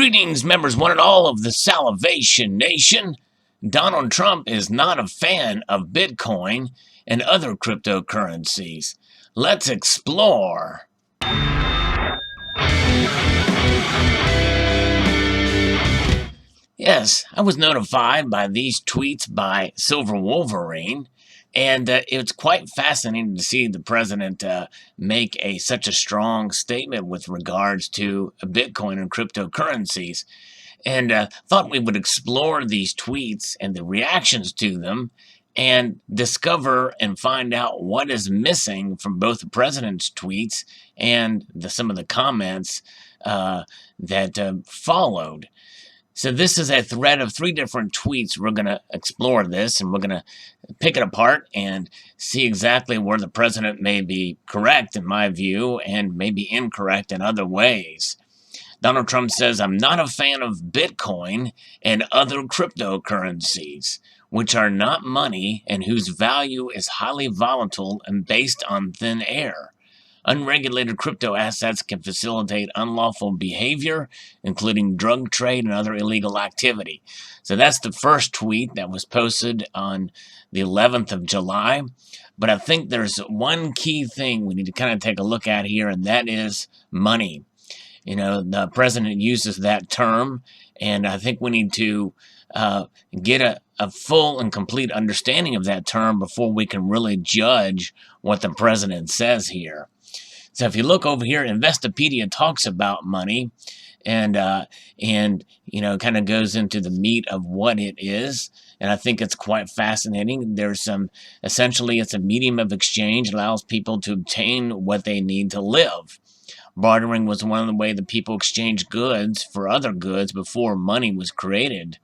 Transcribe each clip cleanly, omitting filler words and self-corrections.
Greetings, members one and all of the Salivation Nation. Donald Trump is not a fan of Bitcoin and other cryptocurrencies. Let's explore. Yes, I was notified by these tweets by Silver Wolverine, and it's quite fascinating to see the president make such a strong statement with regards to Bitcoin and cryptocurrencies. And thought we would explore these tweets and the reactions to them and discover and find out what is missing from both the president's tweets and some of the comments that followed. So this is a thread of 3 different tweets. We're going to explore this, and we're going to pick it apart and see exactly where the president may be correct, in my view, and maybe incorrect in other ways. Donald Trump says, "I'm not a fan of Bitcoin and other cryptocurrencies, which are not money and whose value is highly volatile and based on thin air. Unregulated crypto assets can facilitate unlawful behavior, including drug trade and other illegal activity." So that's the first tweet that was posted on the 11th of July. But I think there's one key thing we need to kind of take a look at here, and that is money. You know, the president uses that term, and I think we need to get a full and complete understanding of that term before we can really judge what the president says here. So if you look over here, Investopedia talks about money and you know, kind of goes into the meat of what it is. And I think it's quite fascinating. There's essentially it's a medium of exchange. It allows people to obtain what they need to live. Bartering was one of the ways that people exchanged goods for other goods before money was created.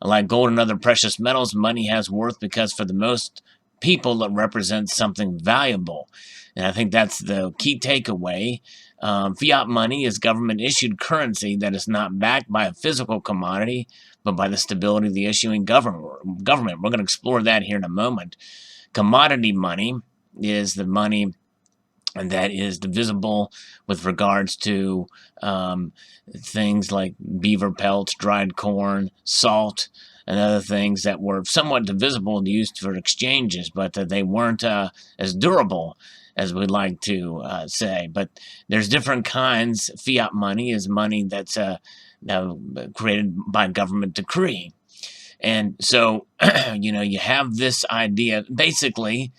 Like gold and other precious metals, money has worth because for the most people it represents something valuable. And I think that's the key takeaway. Fiat money is government-issued currency that is not backed by a physical commodity, but by the stability of the issuing government. We're going to explore that here in a moment. Commodity money is the money that is divisible with regards to things like beaver pelts, dried corn, salt, and other things that were somewhat divisible and used for exchanges, but they weren't as durable as we'd like to say. But there's different kinds. Fiat money is money that's created by government decree. And so, you know, you have this idea, basically,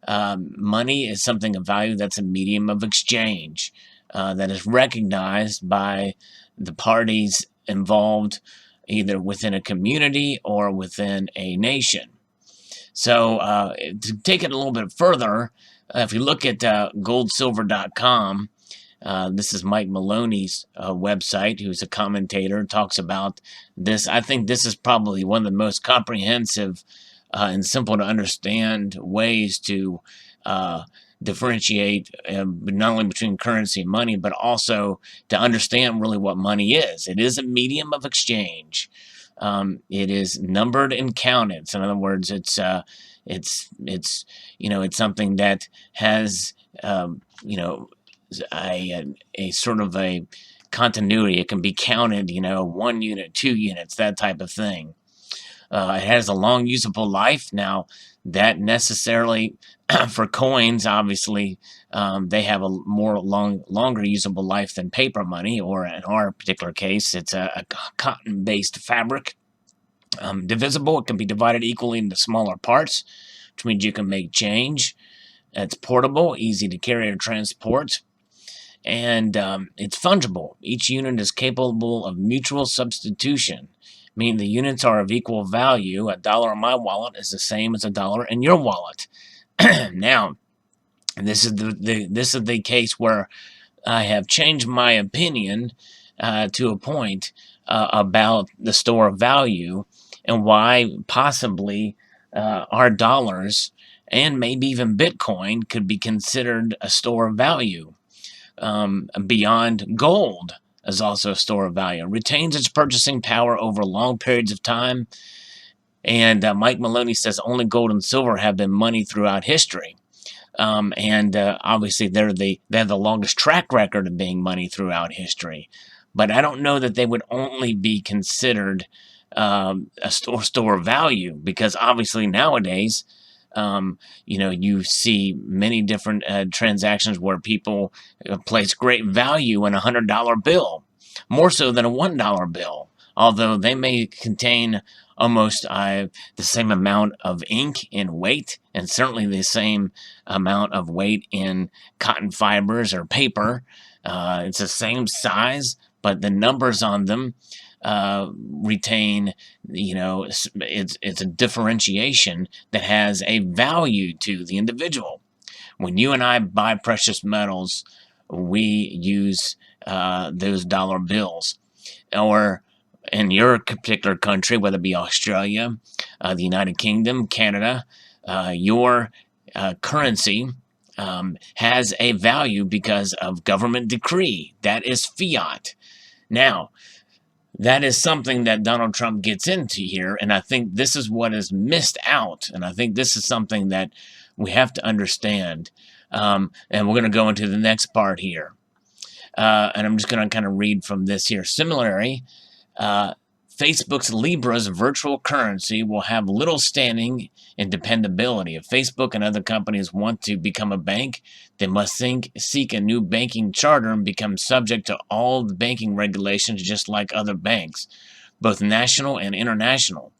money is something of value that's a medium of exchange that is recognized by the parties involved either within a community or within a nation. So to take it a little bit further, if you look at goldsilver.com, this is Mike Maloney's website, who's a commentator, talks about this. I think this is probably one of the most comprehensive and simple to understand ways to differentiate not only between currency and money, but also to understand really what money is. It is a medium of exchange. It is numbered and counted. So in other words, it's you know, it's something that has you know, a sort of a continuity. It can be counted, you know, 1 unit, 2 units, that type of thing. It has a long usable life. Now, that necessarily, for coins, obviously, they have a longer usable life than paper money, or in our particular case, it's a cotton-based fabric. Divisible, it can be divided equally into smaller parts, which means you can make change. It's portable, easy to carry or transport, and it's fungible. Each unit is capable of mutual substitution, meaning the units are of equal value. $1 in my wallet is the same as $1 in your wallet. Now, this is the case where I have changed my opinion to a point about the store of value and why possibly our dollars and maybe even Bitcoin could be considered a store of value. Beyond gold is also a store of value. It retains its purchasing power over long periods of time. And Mike Maloney says only gold and silver have been money throughout history. Obviously they have the longest track record of being money throughout history. but I don't know that they would only be considered a store of value, because obviously nowadays, you see many different transactions where people place great value in $100 bill, more so than a $1 bill, although they may contain almost the same amount of ink in weight, and certainly the same amount of weight in cotton fibers or paper. It's the same size, but the numbers on them retain, it's a differentiation that has a value to the individual. When you and I buy precious metals, we use those dollar bills. Or in your particular country, whether it be Australia, the United Kingdom, Canada, your currency has a value because of government decree. That is fiat. Now, that is something that Donald Trump gets into here, and I think this is what is missed out, and I think this is something that we have to understand. And we're going to go into the next part here. And I'm just going to kind of read from this here. Similarly, Facebook's Libra's virtual currency will have little standing and dependability. If Facebook and other companies want to become a bank, they must seek a new banking charter and become subject to all the banking regulations just like other banks, both national and international.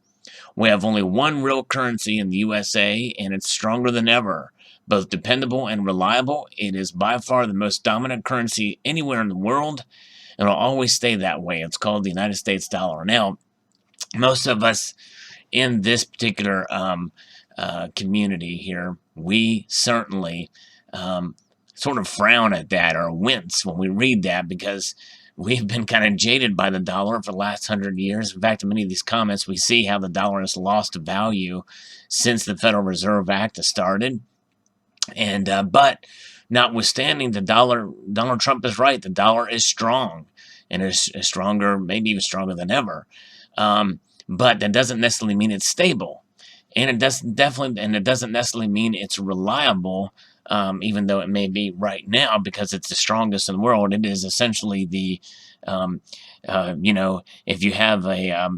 We have only one real currency in the USA, and it's stronger than ever. Both dependable and reliable, it is by far the most dominant currency anywhere in the world, and will always stay that way. It's called the United States dollar. Now, most of us in this particular community here, we certainly sort of frown at that or wince when we read that, because we've been kind of jaded by the dollar for the last 100 years. In fact, in many of these comments, we see how the dollar has lost value since the Federal Reserve Act has started. And but notwithstanding, Donald Trump is right. The dollar is strong, and is stronger, maybe even stronger than ever. But that doesn't necessarily mean it's stable, and it doesn't necessarily mean it's reliable. Even though it may be right now, because it's the strongest in the world. It is essentially the, if you have a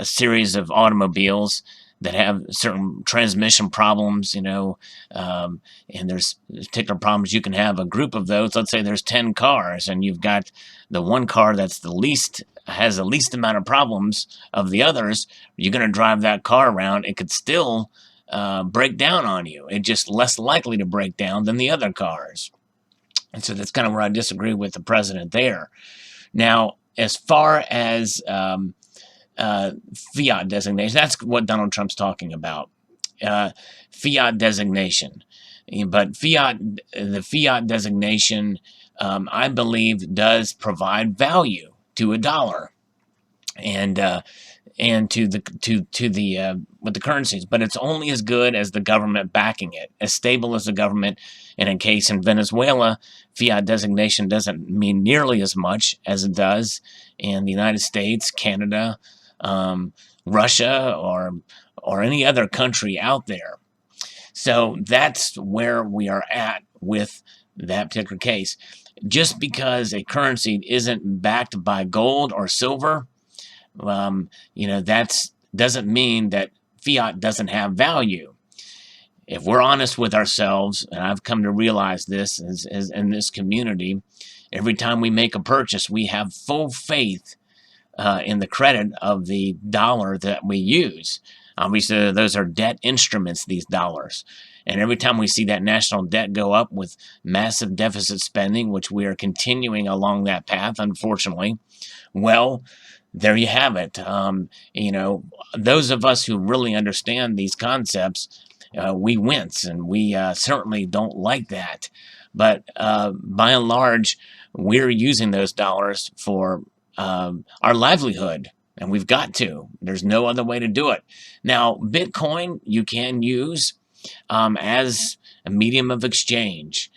series of automobiles that have certain transmission problems, and there's particular problems, you can have a group of those. Let's say there's 10 cars, and you've got the one car that's has the least amount of problems of the others. You're going to drive that car around. It could still break down on you. It's just less likely to break down than the other cars. And so that's kind of where I disagree with the president there. Now, as far as fiat designation, that's what Donald Trump's talking about. Fiat designation. But the fiat designation, I believe, does provide value to a dollar, and to the with the currencies, but it's only as good as the government backing it, as stable as the government. And in case in Venezuela, fiat designation doesn't mean nearly as much as it does in the United States, Canada, Russia, or any other country out there. So that's where we are at with that particular case. Just because a currency isn't backed by gold or silver, that doesn't mean that fiat doesn't have value. If we're honest with ourselves, and I've come to realize this as in this community, every time we make a purchase, we have full faith in the credit of the dollar that we use. Obviously, those are debt instruments, these dollars. And every time we see that national debt go up with massive deficit spending, which we are continuing along that path, unfortunately, well, there you have it. Those of us who really understand these concepts, we wince, and we certainly don't like that. But by and large, we're using those dollars for our livelihood, and we've got to. There's no other way to do it. Now, Bitcoin you can use as a medium of exchange,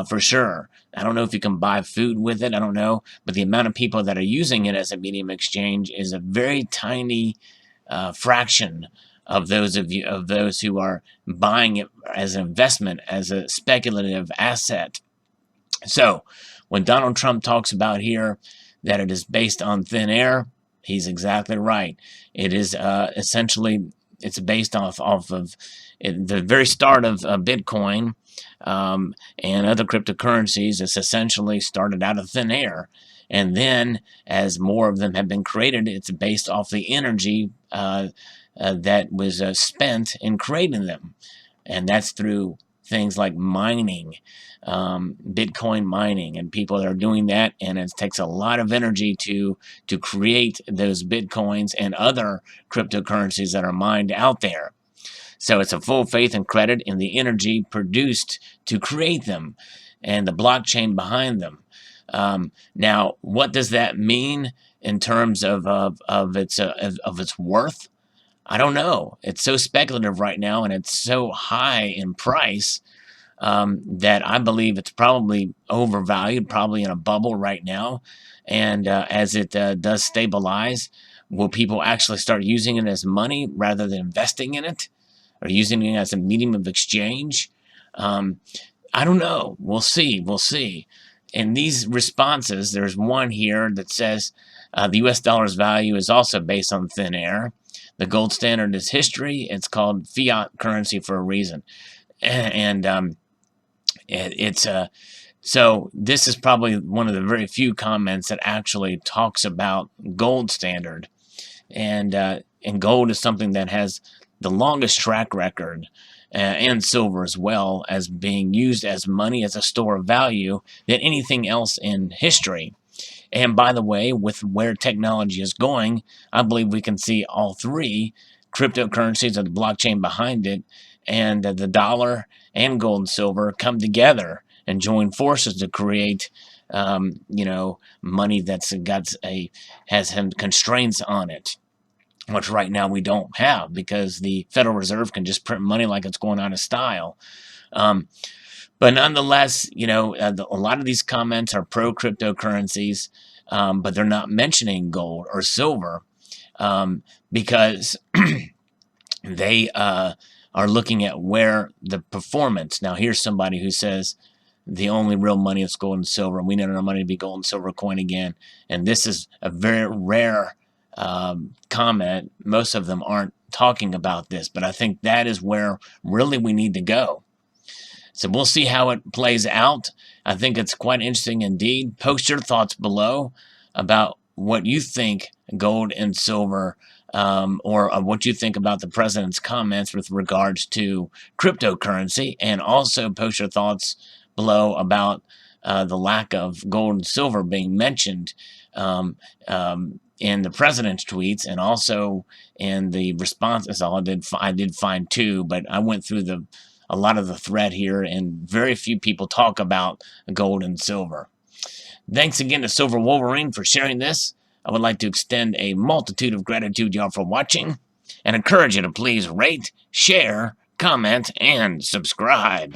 for sure. I don't know if you can buy food with it. I don't know. But the amount of people that are using it as a medium of exchange is a very tiny fraction of those who are buying it as an investment, as a speculative asset. So when Donald Trump talks about here that it is based on thin air, he's exactly right. It is essentially, it's based off of the very start of Bitcoin and other cryptocurrencies. It's essentially started out of thin air. And then, as more of them have been created, it's based off the energy that was spent in creating them. And that's through things like mining, Bitcoin mining, and people that are doing that. And it takes a lot of energy to create those Bitcoins and other cryptocurrencies that are mined out there. So it's a full faith and credit in the energy produced to create them and the blockchain behind them. Now, what does that mean in terms of its worth? I don't know. It's so speculative right now, and it's so high in price that I believe it's probably overvalued, probably in a bubble right now. And as it does stabilize, will people actually start using it as money rather than investing in it, or using it as a medium of exchange? I don't know. We'll see. We'll see. In these responses, there's one here that says the US dollar's value is also based on thin air. The gold standard is history. It's called fiat currency for a reason. And it's so this is probably one of the very few comments that actually talks about gold standard. And gold is something that has the longest track record, and silver as well, as being used as money, as a store of value, than anything else in history. And by the way, with where technology is going, I believe we can see all three cryptocurrencies and the blockchain behind it, and the dollar and gold and silver come together and join forces to create, money that's has some constraints on it, which right now we don't have because the Federal Reserve can just print money like it's going out of style. But nonetheless, a lot of these comments are pro cryptocurrencies, but they're not mentioning gold or silver because they are looking at where the performance. Now, here's somebody who says the only real money is gold and silver, and we need our money to be gold and silver coin again. And this is a very rare comment. Most of them aren't talking about this, but I think that is where really we need to go. So we'll see how it plays out. I think it's quite interesting indeed. Post your thoughts below about what you think gold and silver, or what you think about the president's comments with regards to cryptocurrency, and also post your thoughts below about the lack of gold and silver being mentioned in the president's tweets, and also in the responses. I did find two, but I went through a lot of the thread here, and very few people talk about gold and silver. Thanks again to Silver Wolverine for sharing this. I would like to extend a multitude of gratitude, y'all, for watching, and encourage you to please rate, share, comment, and subscribe.